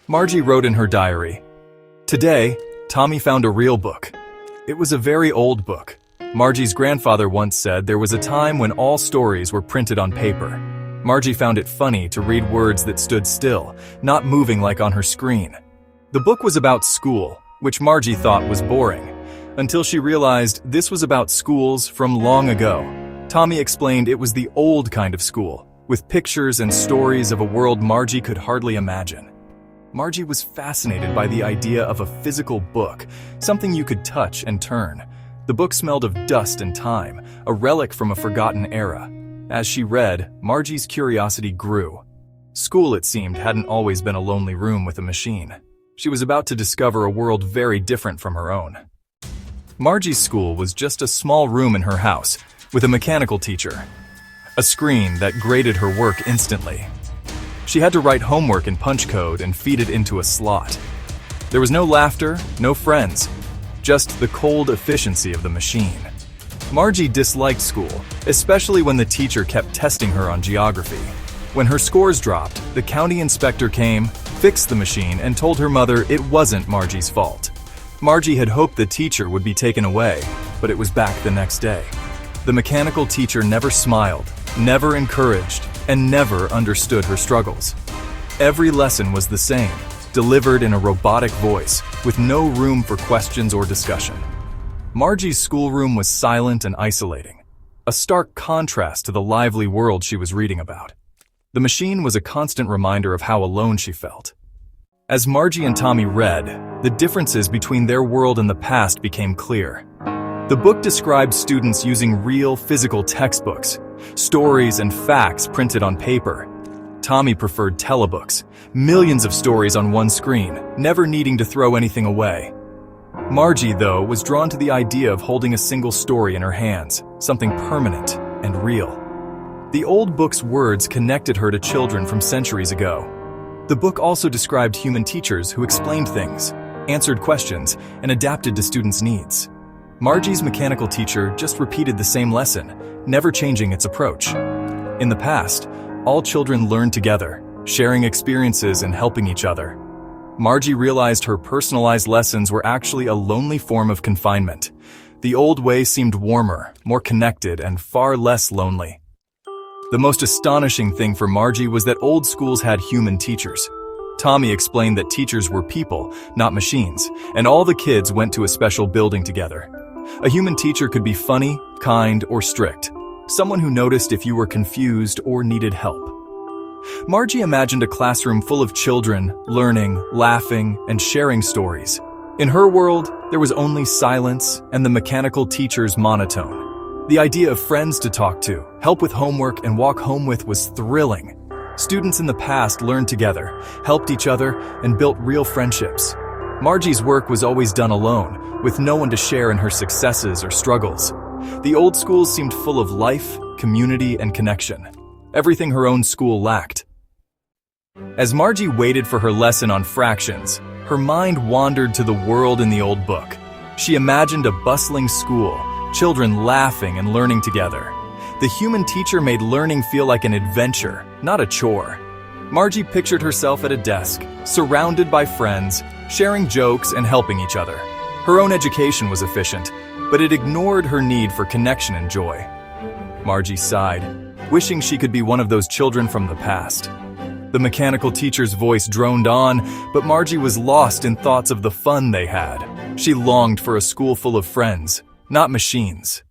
Margie wrote in her diary, "Today, Tommy found a real book. It was a very old book. Margie's grandfather once said there was a time when all stories were printed on paper. Margie found it funny to read words that stood still, not moving like on her screen. The book was about school, which Margie thought was boring, until she realized this was about schools from long ago. Tommy explained it was the old kind of school, with pictures and stories of a world Margie could hardly imagine. Margie was fascinated by the idea of a physical book, something you could touch and turn. The book smelled of dust and time, a relic from a forgotten era. As she read, Margie's curiosity grew. School, it seemed, hadn't always been a lonely room with a machine. She was about to discover a world very different from her own. Margie's school was just a small room in her house, with a mechanical teacher. A screen that graded her work instantly. She had to write homework in punch code and feed it into a slot. There was no laughter, no friends, just the cold efficiency of the machine. Margie disliked school, especially when the teacher kept testing her on geography. When her scores dropped, the county inspector came, fixed the machine, and told her mother it wasn't Margie's fault. Margie had hoped the teacher would be taken away, but it was back the next day. The mechanical teacher never smiled, never encouraged, and never understood her struggles. Every lesson was the same, delivered in a robotic voice, with no room for questions or discussion. Margie's schoolroom was silent and isolating, a stark contrast to the lively world she was reading about. The machine was a constant reminder of how alone she felt. As Margie and Tommy read, the differences between their world and the past became clear. The book described students using real physical textbooks, stories and facts printed on paper. Tommy preferred telebooks, millions of stories on one screen, never needing to throw anything away. Margie, though, was drawn to the idea of holding a single story in her hands, something permanent and real. The old book's words connected her to children from centuries ago. The book also described human teachers who explained things, answered questions, and adapted to students' needs. Margie's mechanical teacher just repeated the same lesson, never changing its approach. In the past, all children learned together, sharing experiences and helping each other. Margie realized her personalized lessons were actually a lonely form of confinement. The old way seemed warmer, more connected, and far less lonely. The most astonishing thing for Margie was that old schools had human teachers. Tommy explained that teachers were people, not machines, and all the kids went to a special building together. A human teacher could be funny, kind, or strict, someone who noticed if you were confused or needed help. Margie imagined a classroom full of children, learning, laughing, and sharing stories. In her world, there was only silence and the mechanical teacher's monotone. The idea of friends to talk to, help with homework, and walk home with was thrilling. Students in the past learned together, helped each other, and built real friendships. Margie's work was always done alone, with no one to share in her successes or struggles. The old schools seemed full of life, community, and connection. Everything her own school lacked. As Margie waited for her lesson on fractions, her mind wandered to the world in the old book. She imagined a bustling school, children laughing and learning together. The human teacher made learning feel like an adventure, not a chore. Margie pictured herself at a desk, surrounded by friends, sharing jokes and helping each other. Her own education was efficient, but it ignored her need for connection and joy. Margie sighed, wishing she could be one of those children from the past. The mechanical teacher's voice droned on, but Margie was lost in thoughts of the fun they had. She longed for a school full of friends, not machines.